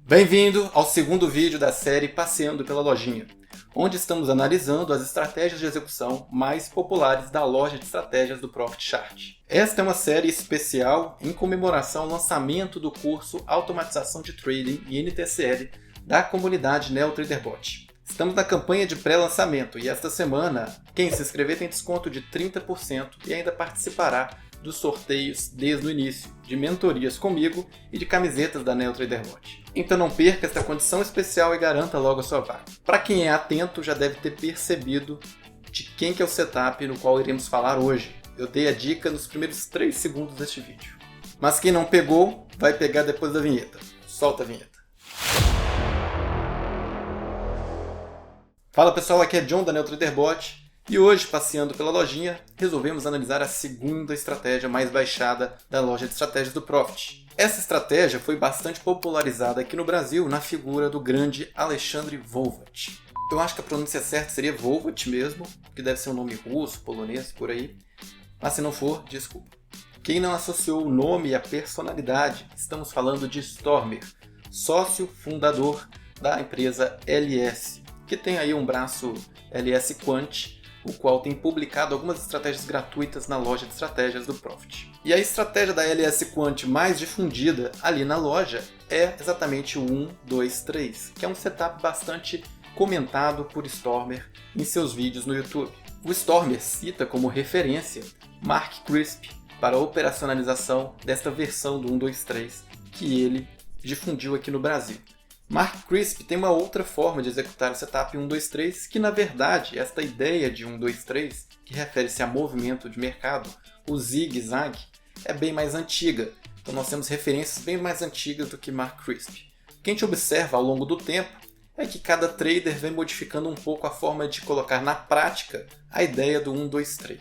Bem-vindo ao segundo vídeo da série Passeando pela Lojinha, onde estamos analisando as estratégias de execução mais populares da loja de estratégias do Profit Chart. Esta é uma série especial em comemoração ao lançamento do curso Automatização de Trading e NTCL da comunidade NeoTraderBot. Estamos na campanha de pré-lançamento e esta semana quem se inscrever tem desconto de 30% e ainda participará dos sorteios desde o início, de mentorias comigo e de camisetas da NeoTraderBot. Então não perca esta condição especial e garanta logo a sua vaga. Para quem é atento já deve ter percebido de quem que é o setup no qual iremos falar hoje. Eu dei a dica nos primeiros 3 segundos deste vídeo. Mas quem não pegou, vai pegar depois da vinheta. Solta a vinheta. Fala pessoal, aqui é John da NeoTraderBot. E hoje, passeando pela lojinha, resolvemos analisar a segunda estratégia mais baixada da loja de estratégias do Profit. Essa estratégia foi bastante popularizada aqui no Brasil na figura do grande Alexandre Volvat. Eu acho que a pronúncia certa seria Volvat mesmo, que deve ser um nome russo, polonês, por aí. Mas se não for, desculpa. Quem não associou o nome e a personalidade, estamos falando de Stormer, sócio fundador da empresa LS, que tem aí um braço LS Quant, o qual tem publicado algumas estratégias gratuitas na loja de estratégias do Profit. E a estratégia da LS Quant mais difundida ali na loja é exatamente o 1, 2, 3, que é um setup bastante comentado por Stormer em seus vídeos no YouTube. O Stormer cita como referência Mark Crisp para a operacionalização desta versão do 1, 2, 3 que ele difundiu aqui no Brasil. Mark Crisp tem uma outra forma de executar o setup 1, 2, 3, que na verdade esta ideia de 1, 2, 3, que refere-se a movimento de mercado, o zigue-zague, é bem mais antiga. Então nós temos referências bem mais antigas do que Mark Crisp. O que a gente observa ao longo do tempo é que cada trader vem modificando um pouco a forma de colocar na prática a ideia do 1, 2, 3.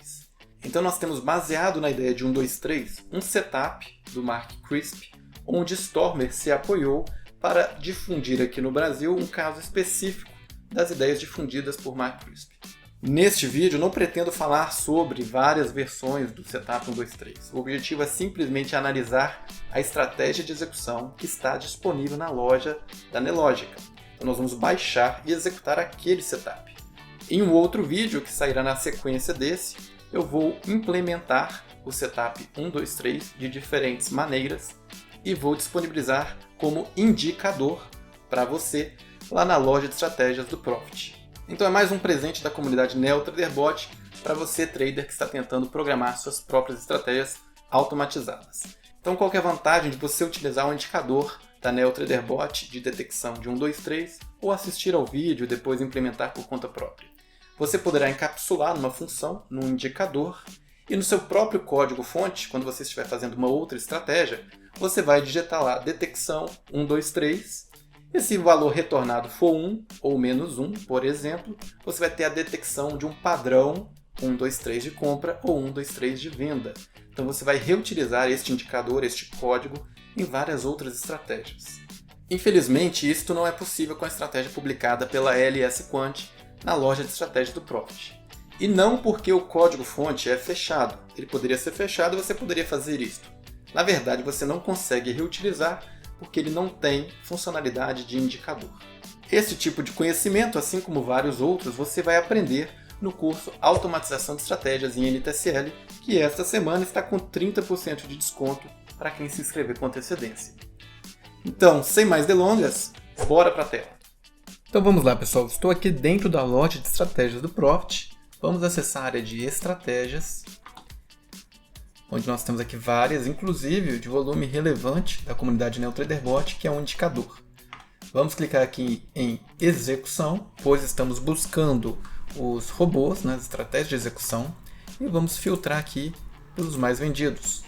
Então nós temos baseado na ideia de 1, 2, 3 um setup do Mark Crisp, onde Stormer se apoiou para difundir aqui no Brasil um caso específico das ideias difundidas por Mark Crisp. Neste vídeo não pretendo falar sobre várias versões do setup 1, 2, 3. O objetivo é simplesmente analisar a estratégia de execução que está disponível na loja da Nelogica. Então nós vamos baixar e executar aquele setup. Em um outro vídeo que sairá na sequência desse, eu vou implementar o setup 1, 2, 3 de diferentes maneiras e vou disponibilizar como indicador para você lá na loja de estratégias do Profit. Então é mais um presente da comunidade NeoTraderBot para você trader que está tentando programar suas próprias estratégias automatizadas. Então qual que é a vantagem de você utilizar o indicador da NeoTraderBot de detecção de 1, 2, 3 ou assistir ao vídeo e depois implementar por conta própria? Você poderá encapsular numa função, num indicador, e no seu próprio código-fonte, quando você estiver fazendo uma outra estratégia, você vai digitar lá detecção 1, 2, 3. E se o valor retornado for 1 ou menos 1, por exemplo, você vai ter a detecção de um padrão 1, 2, 3 de compra ou 1, 2, 3 de venda. Então você vai reutilizar este indicador, este código, em várias outras estratégias. Infelizmente, isto não é possível com a estratégia publicada pela LS Quant na loja de estratégias do Profit. E não porque o código-fonte é fechado. Ele poderia ser fechado e você poderia fazer isto. Na verdade, você não consegue reutilizar porque ele não tem funcionalidade de indicador. Esse tipo de conhecimento, assim como vários outros, você vai aprender no curso Automatização de Estratégias em NTCL, que esta semana está com 30% de desconto para quem se inscrever com antecedência. Então, sem mais delongas, bora para a tela. Então vamos lá, pessoal. Estou aqui dentro da loja de estratégias do Profit. Vamos acessar a área de estratégias, onde nós temos aqui várias, inclusive de volume relevante da comunidade NeoTraderBot, que é um indicador. Vamos clicar aqui em execução, pois estamos buscando os robôs, as estratégias de execução, e vamos filtrar aqui pelos mais vendidos.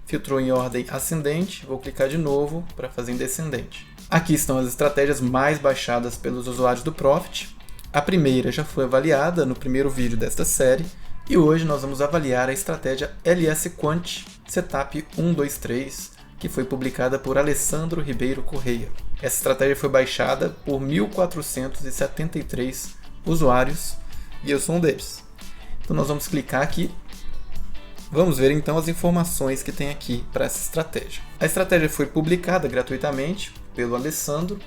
Filtrou em ordem ascendente, vou clicar de novo para fazer em descendente. Aqui estão as estratégias mais baixadas pelos usuários do Profit. A primeira já foi avaliada no primeiro vídeo desta série, e hoje nós vamos avaliar a estratégia LS Quant Setup 1, 2, 3, que foi publicada por Alessandro Ribeiro Correia. Essa estratégia foi baixada por 1.473 usuários e eu sou um deles. Então nós vamos clicar aqui Vamos ver então as informações que tem aqui para essa estratégia. A estratégia foi publicada gratuitamente pelo Alessandro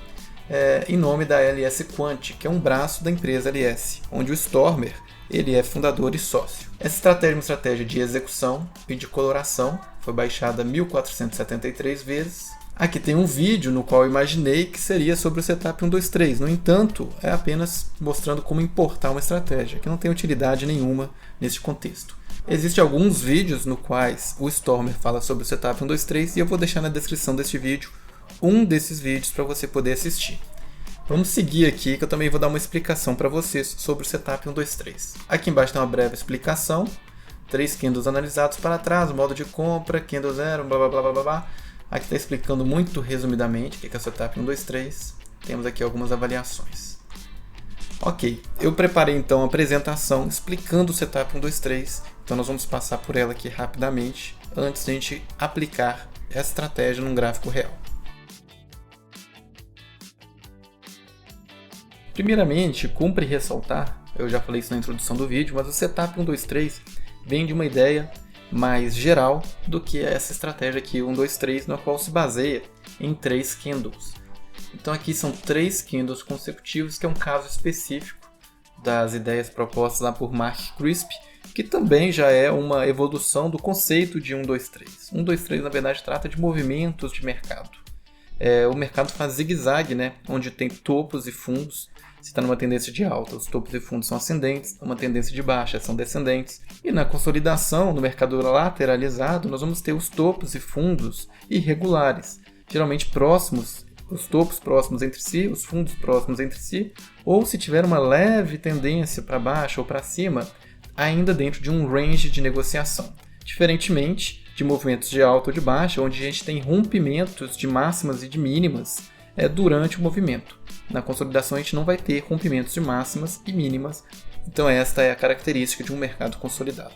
em nome da LS Quant, que é um braço da empresa LS, onde o Stormer ele é fundador e sócio. Essa estratégia é uma estratégia de execução e de coloração, foi baixada 1473 vezes. Aqui tem um vídeo no qual eu imaginei que seria sobre o setup 123. No entanto, é apenas mostrando como importar uma estratégia, que não tem utilidade nenhuma neste contexto. Existem alguns vídeos no quais o Stormer fala sobre o setup 123 e eu vou deixar na descrição deste vídeo um desses vídeos para você poder assistir. Vamos seguir aqui que eu também vou dar uma explicação para vocês sobre o setup 123. Aqui embaixo tem uma breve explicação, 3 candles analisados para trás, modo de compra, candle 0, blá blá blá blá blá. Aqui está explicando muito resumidamente o que é o setup 123. Temos aqui algumas avaliações. Ok, eu preparei então a apresentação explicando o setup 123, então nós vamos passar por ela aqui rapidamente antes de a gente aplicar essa estratégia num gráfico real. Primeiramente, cumpre ressaltar, eu já falei isso na introdução do vídeo, mas o setup 123 vem de uma ideia mais geral do que essa estratégia aqui 123, na qual se baseia em 3 candles. Então aqui são 3 candles consecutivos, que é um caso específico das ideias propostas lá por Mark Crisp, que também já é uma evolução do conceito de 123. 123 na verdade trata de movimentos de mercado. O mercado faz zigue-zague, né? Onde tem topos e fundos. Se está numa tendência de alta, os topos e fundos são ascendentes, numa tendência de baixa são descendentes. E na consolidação, no mercado lateralizado, nós vamos ter os topos e fundos irregulares, geralmente próximos, os topos próximos entre si, os fundos próximos entre si, ou se tiver uma leve tendência para baixo ou para cima, ainda dentro de um range de negociação. Diferentemente de movimentos de alta ou de baixa, onde a gente tem rompimentos de máximas e de mínimas durante o movimento. Na consolidação a gente não vai ter rompimentos de máximas e mínimas, então esta é a característica de um mercado consolidado.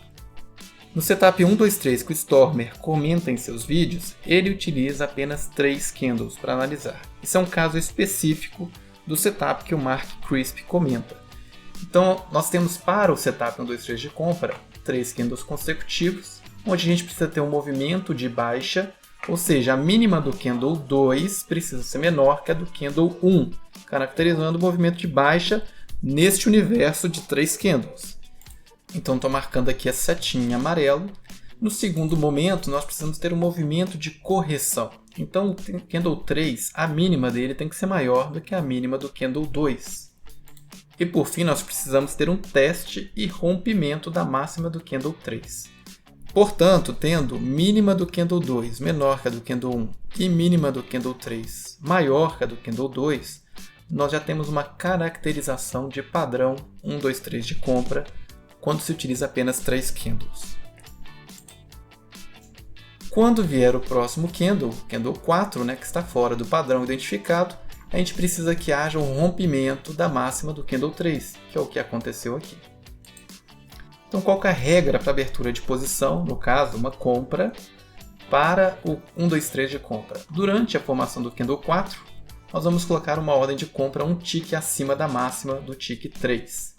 No setup 123 que o Stormer comenta em seus vídeos, ele utiliza apenas 3 candles para analisar. Isso é um caso específico do setup que o Mark Crisp comenta. Então nós temos para o setup 123 de compra 3 candles consecutivos, onde a gente precisa ter um movimento de baixa, ou seja, a mínima do candle 2 precisa ser menor que a do candle 1, caracterizando o movimento de baixa neste universo de 3 candles. Então estou marcando aqui a setinha em amarelo. No segundo momento, nós precisamos ter um movimento de correção. Então o candle 3, a mínima dele tem que ser maior do que a mínima do candle 2. E por fim, nós precisamos ter um teste e rompimento da máxima do candle 3. Portanto, tendo mínima do candle 2 menor que a do candle 1 e mínima do candle 3 maior que a do candle 2, nós já temos uma caracterização de padrão 123 de compra quando se utiliza apenas 3 candles. Quando vier o próximo candle, candle 4, que está fora do padrão identificado, a gente precisa que haja um rompimento da máxima do candle 3, que é o que aconteceu aqui. Então, qual que é a regra para abertura de posição? No caso, uma compra para o 123 de compra. Durante a formação do candle 4, nós vamos colocar uma ordem de compra um tick acima da máxima do tick 3.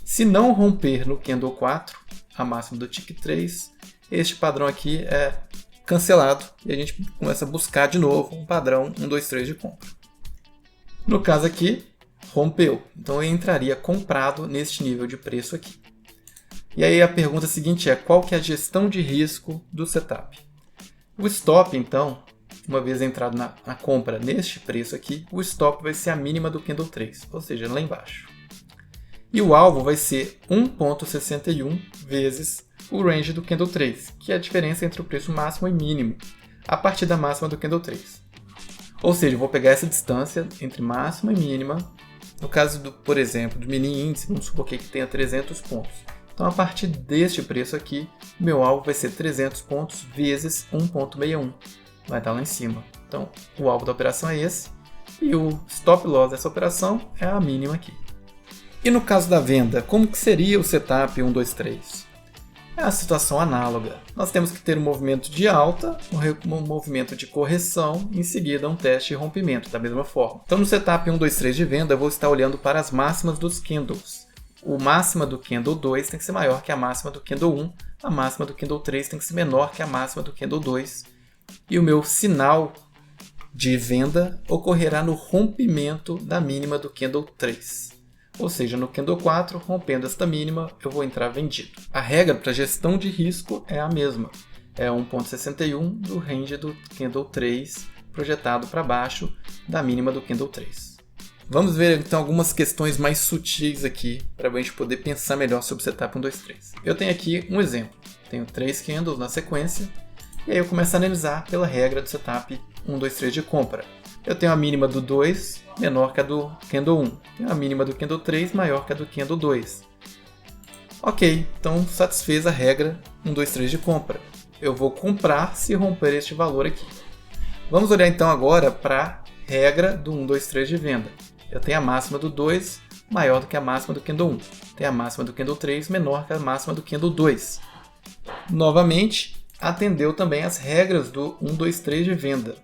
Se não romper no candle 4, a máxima do tick 3, este padrão aqui é cancelado e a gente começa a buscar de novo um padrão 123 de compra. No caso aqui, rompeu. Então eu entraria comprado neste nível de preço aqui. E aí a pergunta seguinte é, qual que é a gestão de risco do setup? O stop, então, uma vez entrado na compra neste preço aqui, o stop vai ser a mínima do candle 3, ou seja, lá embaixo. E o alvo vai ser 1,61 vezes o range do candle 3, que é a diferença entre o preço máximo e mínimo, a partir da máxima do candle 3. Ou seja, eu vou pegar essa distância entre máxima e mínima, no caso, por exemplo, do mini índice, vamos supor que tenha 300 pontos. Então, a partir deste preço aqui, o meu alvo vai ser 300 pontos vezes 1,61. Vai estar lá em cima. Então, o alvo da operação é esse. E o stop loss dessa operação é a mínima aqui. E no caso da venda, como que seria o setup 123? É a situação análoga. Nós temos que ter um movimento de alta, um movimento de correção, em seguida um teste e rompimento, da mesma forma. Então, no setup 123 de venda, eu vou estar olhando para as máximas dos candles. a máxima do candle 2 tem que ser maior que a máxima do candle 1, a máxima do candle 3 tem que ser menor que a máxima do candle 2, e o meu sinal de venda ocorrerá no rompimento da mínima do candle 3. Ou seja, no candle 4, rompendo esta mínima, eu vou entrar vendido. A regra para gestão de risco é a mesma. É 1,61 do range do candle 3 projetado para baixo da mínima do candle 3. Vamos ver então algumas questões mais sutis aqui para a gente poder pensar melhor sobre o setup 1, 2, 3. Eu tenho aqui um exemplo. Tenho 3 candles na sequência e aí eu começo a analisar pela regra do setup 1, 2, 3 de compra. Eu tenho a mínima do 2 menor que a do candle 1. Tenho a mínima do candle 3 maior que a do candle 2. Ok, então satisfez a regra 1, 2, 3 de compra. Eu vou comprar se romper este valor aqui. Vamos olhar então agora para a regra do 1, 2, 3 de venda. Eu tenho a máxima do 2 maior do que a máxima do candle 1. Tenho a máxima do candle 3 menor que a máxima do candle 2. Novamente, atendeu também as regras do 1, 2, 3 de venda.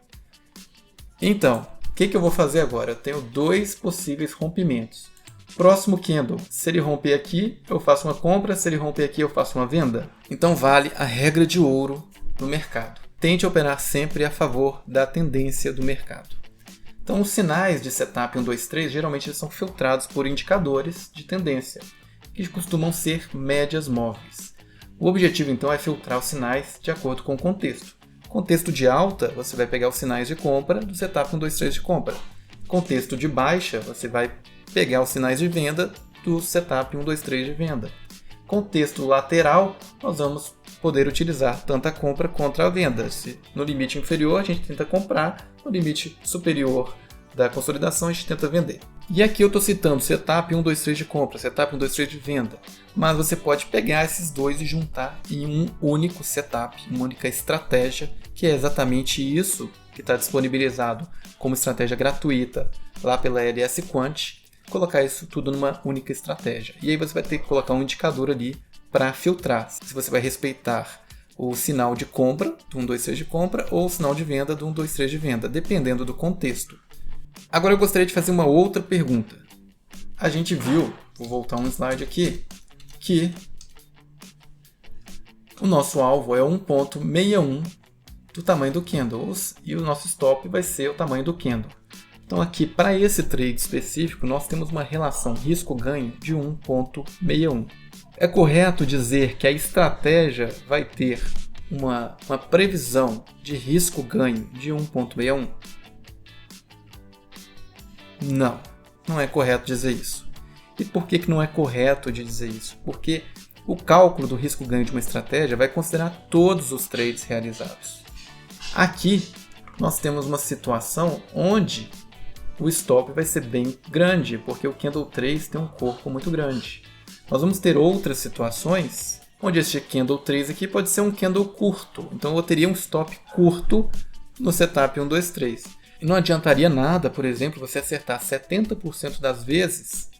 Então, o que eu vou fazer agora? Eu tenho 2 possíveis rompimentos. Próximo candle, se ele romper aqui, eu faço uma compra, se ele romper aqui, eu faço uma venda. Então vale a regra de ouro no mercado. Tente operar sempre a favor da tendência do mercado. Então os sinais de setup 1, 2, 3 geralmente são filtrados por indicadores de tendência, que costumam ser médias móveis. O objetivo então é filtrar os sinais de acordo com o contexto. Contexto de alta, você vai pegar os sinais de compra do setup 1, 2, 3 de compra. Contexto de baixa, você vai pegar os sinais de venda do setup 1, 2, 3 de venda. Contexto lateral, nós vamos poder utilizar tanto a compra quanto a venda. Se no limite inferior a gente tenta comprar, no limite superior da consolidação a gente tenta vender. E aqui eu estou citando setup 1, 2, 3 de compra, setup 1, 2, 3 de venda. Mas você pode pegar esses dois e juntar em um único setup, uma única estratégia, que é exatamente isso que está disponibilizado como estratégia gratuita lá pela LS Quant. Colocar isso tudo numa única estratégia. E aí você vai ter que colocar um indicador ali para filtrar se você vai respeitar o sinal de compra do 1, 2, 3 de compra ou o sinal de venda do 1, 2, 3 de venda, dependendo do contexto. Agora eu gostaria de fazer uma outra pergunta. A gente viu, vou voltar um slide aqui, que o nosso alvo é 1,61 do tamanho do candle e o nosso stop vai ser o tamanho do candle. Então aqui, para esse trade específico, nós temos uma relação risco-ganho de 1,61. É correto dizer que a estratégia vai ter uma previsão de risco-ganho de 1,61? Não, não é correto dizer isso. E por que não é correto de dizer isso? Porque o cálculo do risco-ganho de uma estratégia vai considerar todos os trades realizados. Aqui, nós temos uma situação onde o stop vai ser bem grande, porque o candle 3 tem um corpo muito grande. Nós vamos ter outras situações onde este candle 3 aqui pode ser um candle curto. Então eu teria um stop curto no setup 1, 2, 3. E não adiantaria nada, por exemplo, você acertar 70% das vezes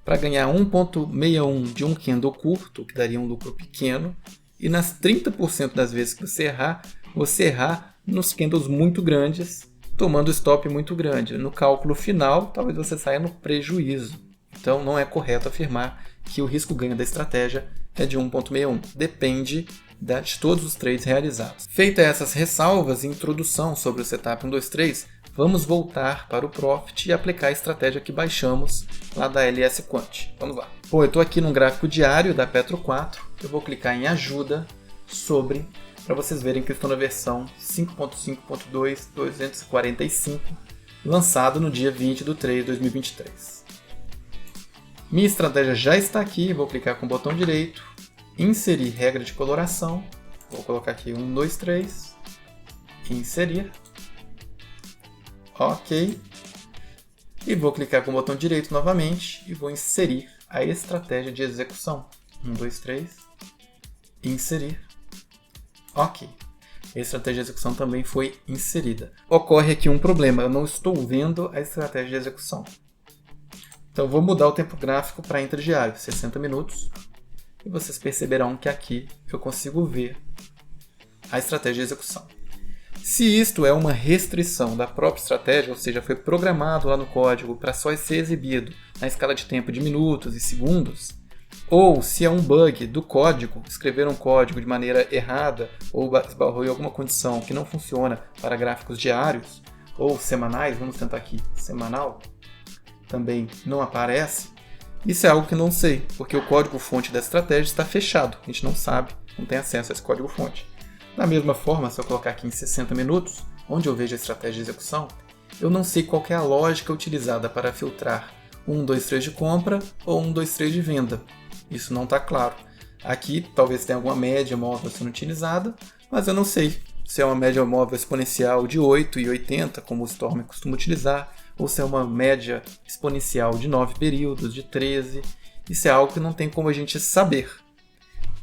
para ganhar 1,61 de um candle curto, que daria um lucro pequeno, e nas 30% das vezes que você errar nos candles muito grandes, tomando stop muito grande. No cálculo final, talvez você saia no prejuízo. Então não é correto afirmar que o risco-ganho da estratégia é de 1,61. Depende de todos os trades realizados. Feitas essas ressalvas e introdução sobre o setup 1, 2, 3, vamos voltar para o Profit e aplicar a estratégia que baixamos lá da LS Quant. Vamos lá. Bom, eu estou aqui no gráfico diário da Petro 4. Eu vou clicar em ajuda sobre, para vocês verem que eu estou na versão 5.5.2.245, lançado no dia 20/3 de 2023. Minha estratégia já está aqui, vou clicar com o botão direito, inserir regra de coloração, vou colocar aqui 1, 2, 3, inserir, ok, e vou clicar com o botão direito novamente e vou inserir a estratégia de execução, 1, 2, 3, inserir, ok. A estratégia de execução também foi inserida. Ocorre aqui um problema, eu não estou vendo a estratégia de execução. Então vou mudar o tempo gráfico para intradiário, 60 minutos. E vocês perceberão que aqui eu consigo ver a estratégia de execução. Se isto é uma restrição da própria estratégia, ou seja, foi programado lá no código para só ser exibido na escala de tempo de minutos e segundos, ou se é um bug do código, escrever um código de maneira errada ou esbarrou em alguma condição que não funciona para gráficos diários ou semanais, vamos tentar aqui, semanal, também não aparece, isso é algo que não sei, porque o código-fonte da estratégia está fechado, a gente não sabe, não tem acesso a esse código-fonte. Da mesma forma, se eu colocar aqui em 60 minutos, onde eu vejo a estratégia de execução, eu não sei qual é a lógica utilizada para filtrar 1, 2, 3 de compra ou 1, 2, 3 de venda. Isso não está claro. Aqui talvez tenha alguma média móvel sendo utilizada, mas eu não sei se é uma média móvel exponencial de 8 e 80, como o Storm costuma utilizar, ou se é uma média exponencial de 9 períodos, de 13. Isso é algo que não tem como a gente saber.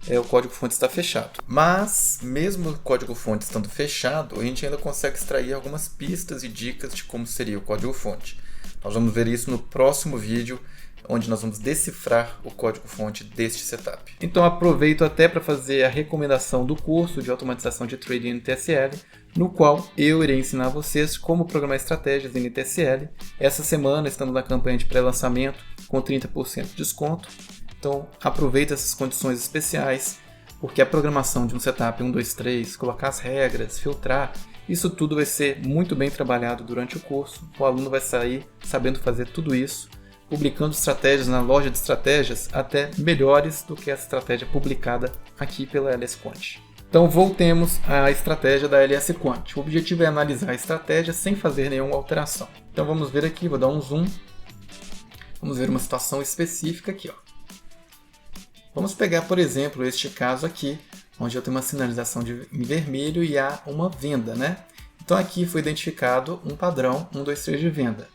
O código-fonte está fechado. Mas, mesmo o código-fonte estando fechado, a gente ainda consegue extrair algumas pistas e dicas de como seria o código-fonte. Nós vamos ver isso no próximo vídeo, onde nós vamos decifrar o código-fonte deste setup. Então aproveito até para fazer a recomendação do curso de automatização de trading em NTSL, no qual eu irei ensinar vocês como programar estratégias em NTSL. Essa semana estamos na campanha de pré-lançamento com 30% de desconto. Então aproveita essas condições especiais, porque a programação de um setup 1, 2, 3, colocar as regras, filtrar, isso tudo vai ser muito bem trabalhado durante o curso. O aluno vai sair sabendo fazer tudo isso, publicando estratégias na loja de estratégias até melhores do que a estratégia publicada aqui pela LS Quant. Então voltemos à estratégia da LS Quant. O objetivo é analisar a estratégia sem fazer nenhuma alteração. Então vamos ver aqui, vou dar um zoom. Vamos ver uma situação específica aqui, ó. Vamos pegar, por exemplo, este caso aqui, onde eu tenho uma sinalização em vermelho e há uma venda, né? Então aqui foi identificado um padrão 1, 2, 3 de venda.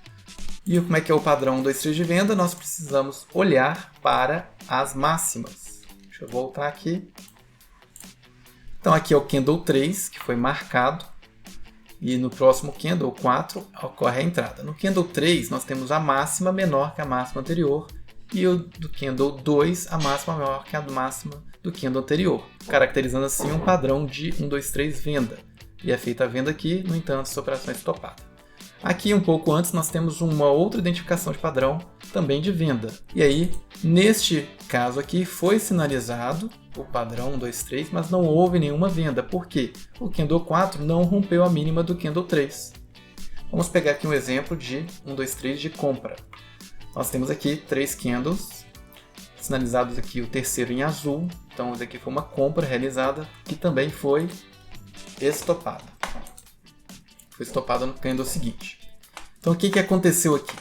E como é que é o padrão 1, 2, 3 de venda? Nós precisamos olhar para as máximas. Deixa eu voltar aqui. Então aqui é o candle 3, que foi marcado. E no próximo candle 4 ocorre a entrada. No candle 3 nós temos a máxima menor que a máxima anterior. E o do candle 2, a máxima maior que a máxima do candle anterior, caracterizando assim um padrão de 1, 2, 3 venda. E é feita a venda aqui, no entanto, essa operação é estopada. Aqui, um pouco antes, nós temos uma outra identificação de padrão, também de venda. E aí, neste caso aqui, foi sinalizado o padrão 1, 2, 3, mas não houve nenhuma venda. Por quê? O candle 4 não rompeu a mínima do candle 3. Vamos pegar aqui um exemplo de 1, 2, 3 de compra. Nós temos aqui 3 candles, sinalizados aqui o terceiro em azul. Então, isso aqui foi uma compra realizada que também foi estopada. Foi estopada no candle seguinte. Então, o que aconteceu aqui?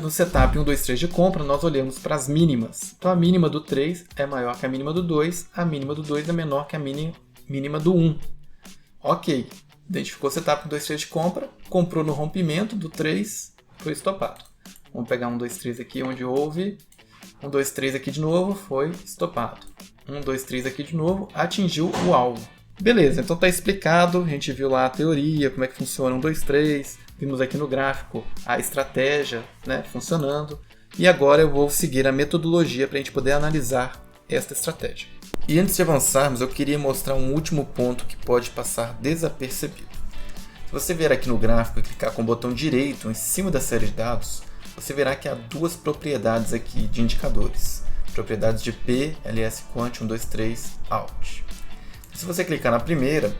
No setup 1, 2, 3 de compra, nós olhamos para as mínimas. Então, a mínima do 3 é maior que a mínima do 2, a mínima do 2 é menor que a mínima do 1. Ok, identificou o setup 1, 2, 3 de compra, comprou no rompimento do 3, foi estopado. Vamos pegar 1, 2, 3 aqui, onde houve 1, 2, 3 aqui de novo, foi estopado. 1, 2, 3 aqui de novo, atingiu o alvo. Beleza, então está explicado, a gente viu lá a teoria, como é que funciona 1, 2, 3, vimos aqui no gráfico a estratégia, né, funcionando, e agora eu vou seguir a metodologia para a gente poder analisar esta estratégia. E antes de avançarmos, eu queria mostrar um último ponto que pode passar desapercebido. Se você vier aqui no gráfico e clicar com o botão direito em cima da série de dados, você verá que há duas propriedades aqui de indicadores. Propriedades de P, LS Quant 1, 2, 3, Out. Se você clicar na primeira,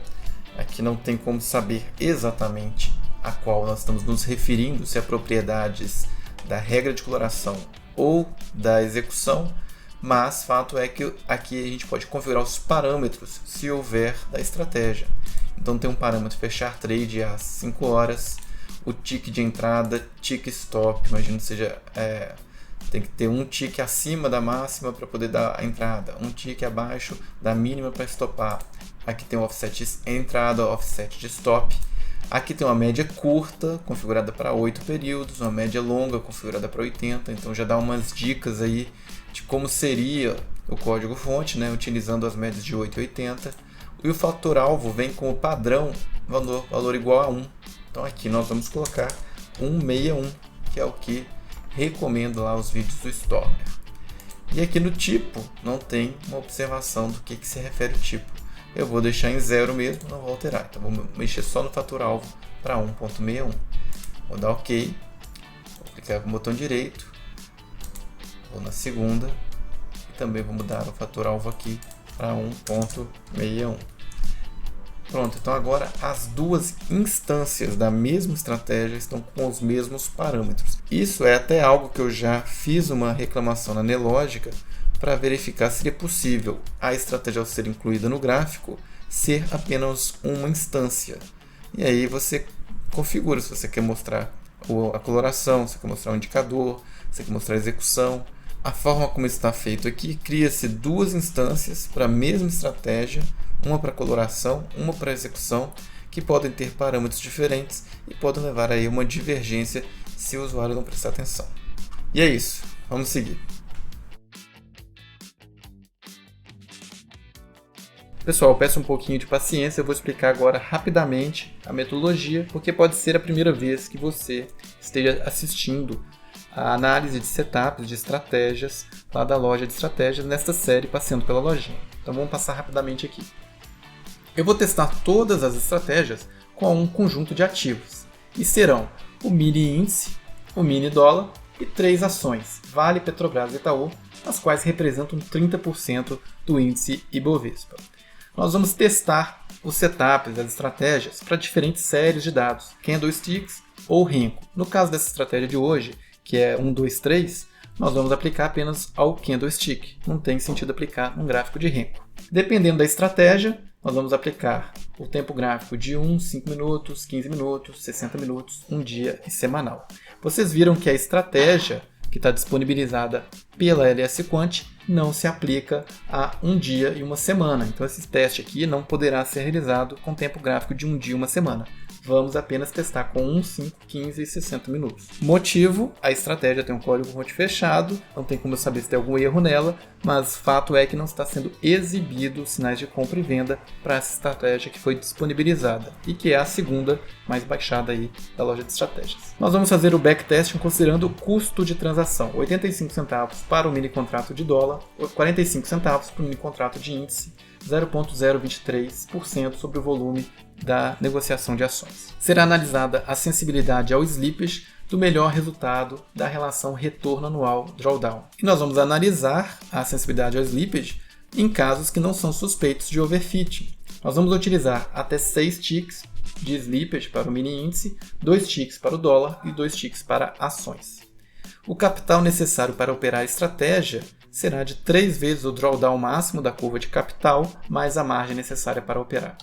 aqui não tem como saber exatamente a qual nós estamos nos referindo, se é propriedades da regra de coloração ou da execução, mas fato é que aqui a gente pode configurar os parâmetros se houver da estratégia. Então tem um parâmetro fechar trade às 5 horas, o tick de entrada, tick stop, imagino que seja, tem que ter um tick acima da máxima para poder dar a entrada, um tick abaixo da mínima para stopar. Aqui tem o offset de entrada, offset de stop. Aqui tem uma média curta, configurada para 8 períodos, uma média longa, configurada para 80. Então já dá umas dicas aí de como seria o código-fonte, né, utilizando as médias de 8 e 80. E o fator-alvo vem com o padrão valor igual a 1. Então aqui nós vamos colocar 161, que é o que recomendo lá os vídeos do Stormer. E aqui no tipo não tem uma observação do que se refere o tipo. Eu vou deixar em 0 mesmo, não vou alterar. Então vou mexer só no fator-alvo para 1.61. Vou dar OK. Vou clicar com o botão direito. Vou na segunda e também vou mudar o fator alvo aqui para 1.61. Pronto, então agora as duas instâncias da mesma estratégia estão com os mesmos parâmetros. Isso é até algo que eu já fiz uma reclamação na Nelogica para verificar se seria possível a estratégia ao ser incluída no gráfico ser apenas uma instância. E aí você configura se você quer mostrar a coloração, se você quer mostrar o indicador, se você quer mostrar a execução. A forma como está feito aqui, cria-se duas instâncias para a mesma estratégia, uma para coloração, uma para execução, que podem ter parâmetros diferentes e podem levar aí a uma divergência se o usuário não prestar atenção. E é isso, vamos seguir. Pessoal, peço um pouquinho de paciência, eu vou explicar agora rapidamente a metodologia, porque pode ser a primeira vez que você esteja assistindo a análise de setups, de estratégias lá da loja de estratégias nesta série Passeando pela Lojinha. Então vamos passar rapidamente aqui. Eu vou testar todas as estratégias com um conjunto de ativos, e serão o mini índice, o mini dólar e 3 ações, Vale, Petrobras e Itaú, as quais representam 30% do índice Ibovespa. Nós vamos testar os setups, as estratégias, para diferentes séries de dados, candlesticks ou Renko. No caso dessa estratégia de hoje, que é 1, 2, 3, nós vamos aplicar apenas ao candlestick. Não tem sentido aplicar num gráfico de Renko. Dependendo da estratégia, nós vamos aplicar o tempo gráfico de 1, 5 minutos, 15 minutos, 60 minutos, um dia e semanal. Vocês viram que a estratégia que está disponibilizada pela LS Quant não se aplica a um dia e uma semana. Então esse teste aqui não poderá ser realizado com tempo gráfico de um dia e uma semana. Vamos apenas testar com 1, 5, 15 e 60 minutos. Motivo, a estratégia tem um código-fonte fechado, não tem como eu saber se tem algum erro nela, mas fato é que não está sendo exibido sinais de compra e venda para essa estratégia que foi disponibilizada e que é a segunda mais baixada aí da loja de estratégias. Nós vamos fazer o backtesting considerando o custo de transação, 85 centavos para o mini contrato de dólar, 45 centavos para o mini contrato de índice, 0,023% sobre o volume da negociação de ações. Será analisada a sensibilidade ao slippage do melhor resultado da relação retorno anual drawdown. E nós vamos analisar a sensibilidade ao slippage em casos que não são suspeitos de overfitting. Nós vamos utilizar até 6 ticks de slippage para o mini índice, 2 ticks para o dólar e 2 ticks para ações. O capital necessário para operar a estratégia será de 3 vezes o drawdown máximo da curva de capital mais a margem necessária para operar.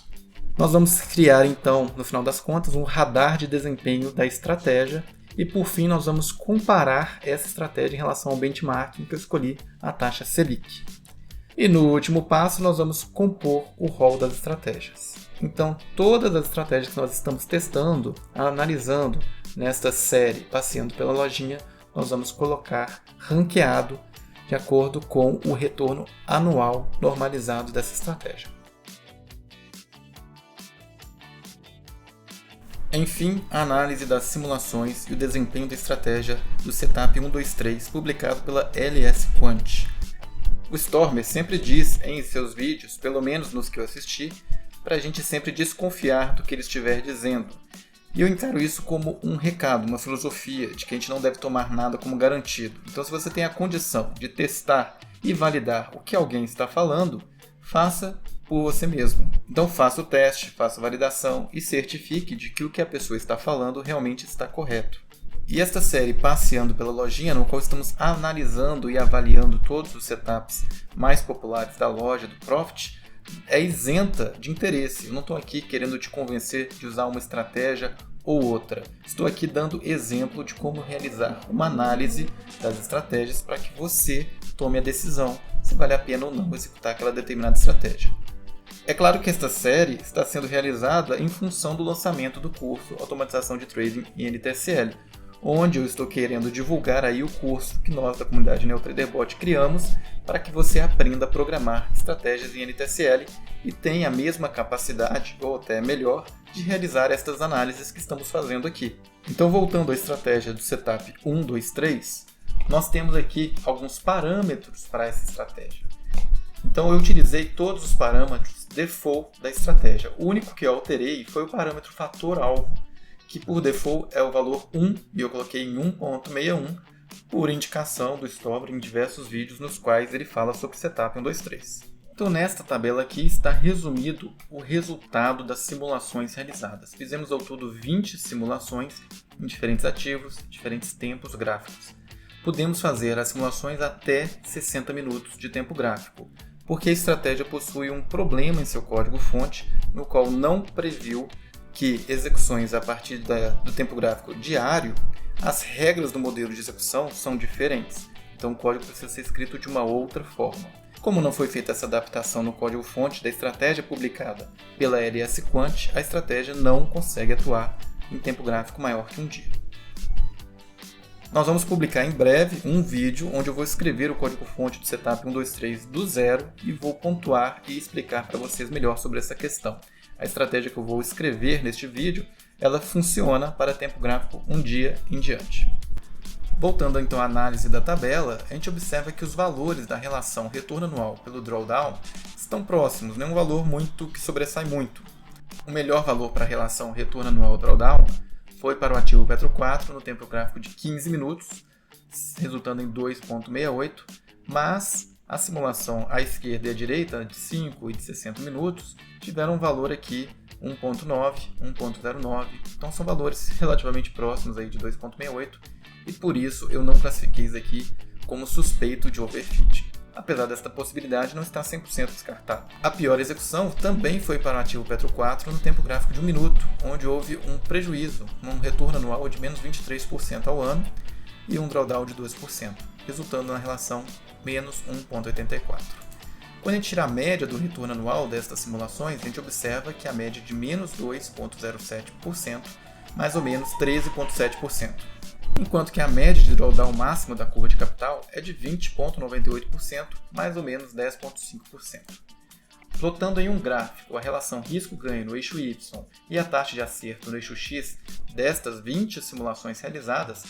Nós vamos criar então, no final das contas, um radar de desempenho da estratégia e por fim nós vamos comparar essa estratégia em relação ao benchmarking que eu escolhi, a taxa Selic. E no último passo nós vamos compor o rol das estratégias. Então todas as estratégias que nós estamos testando, analisando nesta série Passeando pela Lojinha, nós vamos colocar ranqueado de acordo com o retorno anual normalizado dessa estratégia. Enfim, a análise das simulações e o desempenho da estratégia do Setup 123, publicado pela LS Quant. O Stormer sempre diz em seus vídeos, pelo menos nos que eu assisti, para a gente sempre desconfiar do que ele estiver dizendo. E eu encaro isso como um recado, uma filosofia de que a gente não deve tomar nada como garantido. Então, se você tem a condição de testar e validar o que alguém está falando, faça por você mesmo. Então faça o teste, faça a validação e certifique de que o que a pessoa está falando realmente está correto. E esta série Passeando pela Lojinha, no qual estamos analisando e avaliando todos os setups mais populares da loja, do Profit, é isenta de interesse. Eu não estou aqui querendo te convencer de usar uma estratégia ou outra. Estou aqui dando exemplo de como realizar uma análise das estratégias para que você tome a decisão se vale a pena ou não executar aquela determinada estratégia. É claro que esta série está sendo realizada em função do lançamento do curso Automatização de Trading em NTSL, onde eu estou querendo divulgar aí o curso que nós da comunidade NeoTraderBot criamos para que você aprenda a programar estratégias em NTSL e tenha a mesma capacidade, ou até melhor, de realizar estas análises que estamos fazendo aqui. Então, voltando à estratégia do Setup 1, 2, 3, nós temos aqui alguns parâmetros para essa estratégia. Então eu utilizei todos os parâmetros default da estratégia. O único que eu alterei foi o parâmetro fator alvo, que por default é o valor 1, e eu coloquei em 1.61, por indicação do Stover em diversos vídeos nos quais ele fala sobre Setup 123. Então nesta tabela aqui está resumido o resultado das simulações realizadas. Fizemos ao todo 20 simulações em diferentes ativos, diferentes tempos gráficos. Podemos fazer as simulações até 60 minutos de tempo gráfico, porque a estratégia possui um problema em seu código-fonte, no qual não previu que execuções a partir do tempo gráfico diário, as regras do modelo de execução são diferentes. Então o código precisa ser escrito de uma outra forma. Como não foi feita essa adaptação no código-fonte da estratégia publicada pela LS Quant, a estratégia não consegue atuar em tempo gráfico maior que um dia. Nós vamos publicar em breve um vídeo onde eu vou escrever o código-fonte do Setup 123 do zero e vou pontuar e explicar para vocês melhor sobre essa questão. A estratégia que eu vou escrever neste vídeo, ela funciona para tempo gráfico um dia em diante. Voltando então à análise da tabela, a gente observa que os valores da relação retorno anual pelo drawdown estão próximos, nenhum valor que sobressai muito. O melhor valor para a relação retorno anual drawdown foi para o ativo Petro 4 no tempo gráfico de 15 minutos, resultando em 2,68, mas a simulação à esquerda e à direita, de 5 e de 60 minutos, tiveram um valor aqui 1,9, 1,09, então são valores relativamente próximos aí de 2,68, e por isso eu não classifiquei isso aqui como suspeito de overfit. Apesar desta possibilidade, não está 100% descartado. A pior execução também foi para o ativo Petro 4 no tempo gráfico de 1 minuto, onde houve um prejuízo, um retorno anual de menos 23% ao ano e um drawdown de 12%, resultando na relação menos 1,84. Quando a gente tira a média do retorno anual destas simulações, a gente observa que a média é de menos 2,07%, mais ou menos 13,7%. Enquanto que a média de drawdown máximo da curva de capital é de 20,98%, mais ou menos 10,5%. Plotando em um gráfico a relação risco-ganho no eixo Y e a taxa de acerto no eixo X destas 20 simulações realizadas,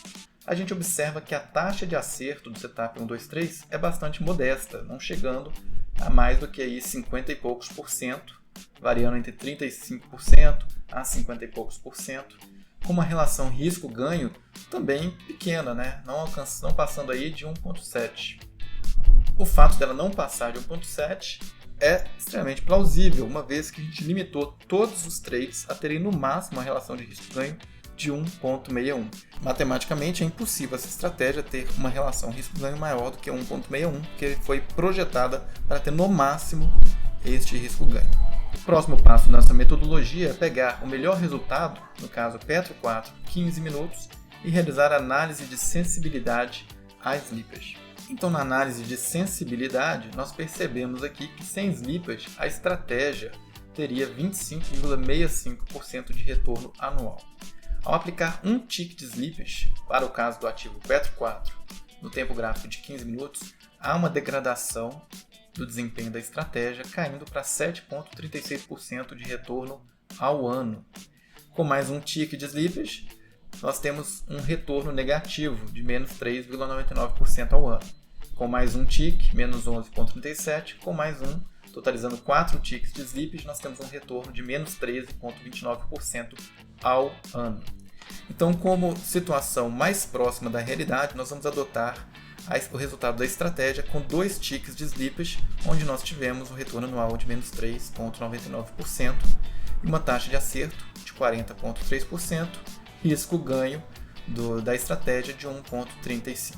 a gente observa que a taxa de acerto do Setup 123 é bastante modesta, não chegando a mais do que aí 50 e poucos por cento, variando entre 35% a 50 e poucos por cento, com uma relação risco-ganho também pequena, né? não passando aí de 1,7. O fato dela não passar de 1,7 é extremamente plausível, uma vez que a gente limitou todos os trades a terem no máximo uma relação de risco-ganho de 1,61. Matematicamente é impossível essa estratégia ter uma relação risco-ganho maior do que 1,61, porque foi projetada para ter no máximo este risco-ganho. O próximo passo da nossa metodologia é pegar o melhor resultado, no caso Petro 4, 15 minutos, e realizar a análise de sensibilidade à slippage. Então, na análise de sensibilidade, nós percebemos aqui que sem slippage a estratégia teria 25,65% de retorno anual. Ao aplicar um tick de slippage para o caso do ativo Petro 4 no tempo gráfico de 15 minutos, há uma degradação do desempenho da estratégia, caindo para 7,36% de retorno ao ano. Com mais um tick de slippage, nós temos um retorno negativo de menos 3,99% ao ano. Com mais um tick, menos 11,37%, com mais um, totalizando 4 ticks de slippage, nós temos um retorno de menos 13,29% ao ano. Então, como situação mais próxima da realidade, nós vamos adotar o resultado da estratégia com 2 ticks de slippage, onde nós tivemos um retorno anual de menos 3,99% e uma taxa de acerto de 40,3%, risco-ganho da estratégia de 1,35%.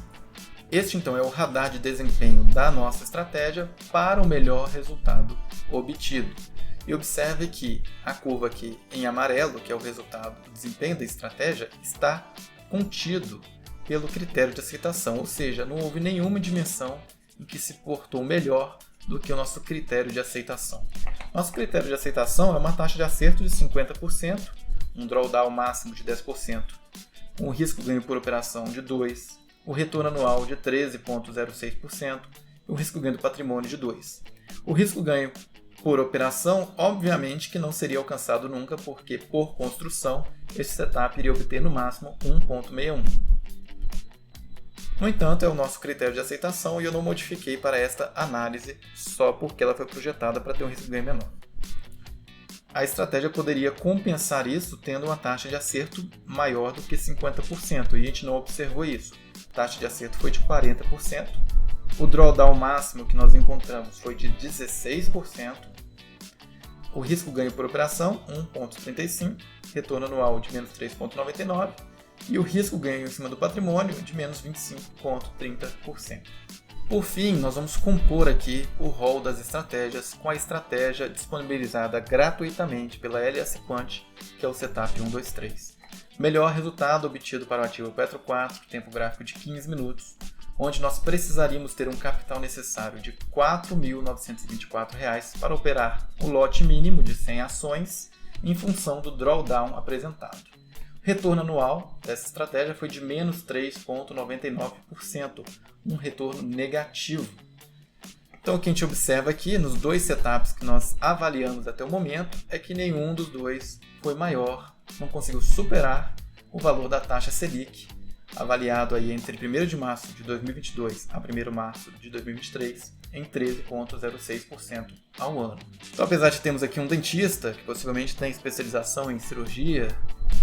Este então é o radar de desempenho da nossa estratégia para o melhor resultado obtido. E observe que a curva aqui em amarelo, que é o resultado do desempenho da estratégia, está contido pelo critério de aceitação, ou seja, não houve nenhuma dimensão em que se portou melhor do que o nosso critério de aceitação. Nosso critério de aceitação é uma taxa de acerto de 50%, um drawdown máximo de 10%, um risco-ganho por operação de 2%, o retorno anual de 13,06% e o risco-ganho do patrimônio de 2%. O risco-ganho por operação, obviamente que não seria alcançado nunca, porque por construção, esse setup iria obter no máximo 1,61. No entanto, é o nosso critério de aceitação e eu não modifiquei para esta análise só porque ela foi projetada para ter um risco-ganho menor. A estratégia poderia compensar isso tendo uma taxa de acerto maior do que 50%, e a gente não observou isso. taxa de acerto foi de 40%. O drawdown máximo que nós encontramos foi de 16%. O risco ganho por operação, 1,35%. Retorno anual de menos 3,99%. E o risco ganho em cima do patrimônio de menos 25,30%. Por fim, nós vamos compor aqui o rol das estratégias com a estratégia disponibilizada gratuitamente pela LS Quant, que é o Setup 123. Melhor resultado obtido para o ativo Petro 4, tempo gráfico de 15 minutos, onde nós precisaríamos ter um capital necessário de R$ 4.924 para operar o lote mínimo de 100 ações em função do drawdown apresentado. O retorno anual dessa estratégia foi de menos 3,99%, um retorno negativo. Então o que a gente observa aqui nos dois setups que nós avaliamos até o momento é que nenhum dos dois foi maior, não conseguiu superar o valor da taxa Selic, avaliado aí entre 1º de março de 2022 a 1º de março de 2023 em 13,06% ao ano. Então, apesar de termos aqui um dentista que possivelmente tem especialização em cirurgia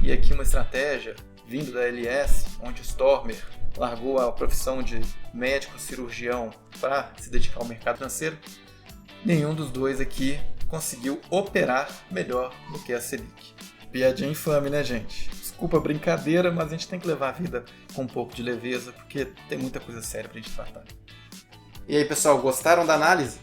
e aqui uma estratégia vindo da LS, onde Stormer largou a profissão de médico cirurgião para se dedicar ao mercado financeiro, nenhum dos dois aqui conseguiu operar melhor do que a Selic. Piadinha infame, né, gente? Desculpa a brincadeira, mas a gente tem que levar a vida com um pouco de leveza, porque tem muita coisa séria pra gente tratar. E aí, pessoal, gostaram da análise?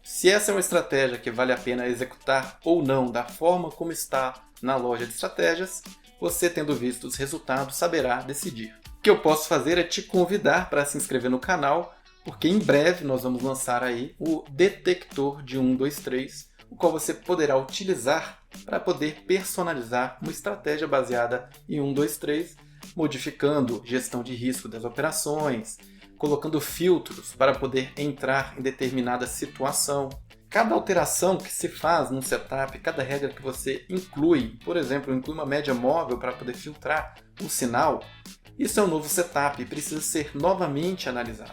Se essa é uma estratégia que vale a pena executar ou não da forma como está na loja de estratégias, você, tendo visto os resultados, saberá decidir. O que eu posso fazer é te convidar para se inscrever no canal, porque em breve nós vamos lançar aí o detector de 1, 2, 3, o qual você poderá utilizar para poder personalizar uma estratégia baseada em 1, 2, 3, modificando gestão de risco das operações, colocando filtros para poder entrar em determinada situação. Cada alteração que se faz num setup, cada regra que você inclui, por exemplo, inclui uma média móvel para poder filtrar o sinal, isso é um novo setup e precisa ser novamente analisado.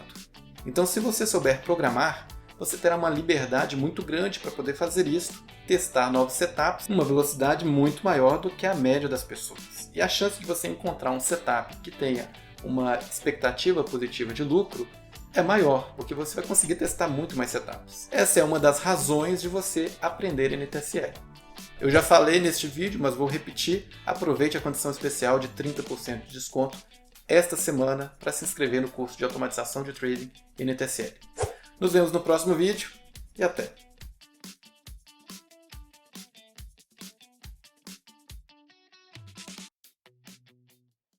Então, se você souber programar, você terá uma liberdade muito grande para poder fazer isso, testar novos setups numa velocidade muito maior do que a média das pessoas. E a chance de você encontrar um setup que tenha uma expectativa positiva de lucro é maior, porque você vai conseguir testar muito mais setups. Essa é uma das razões de você aprender NTSL. Eu já falei neste vídeo, mas vou repetir, aproveite a condição especial de 30% de desconto esta semana para se inscrever no curso de automatização de trading NTSL. Nos vemos no próximo vídeo e até!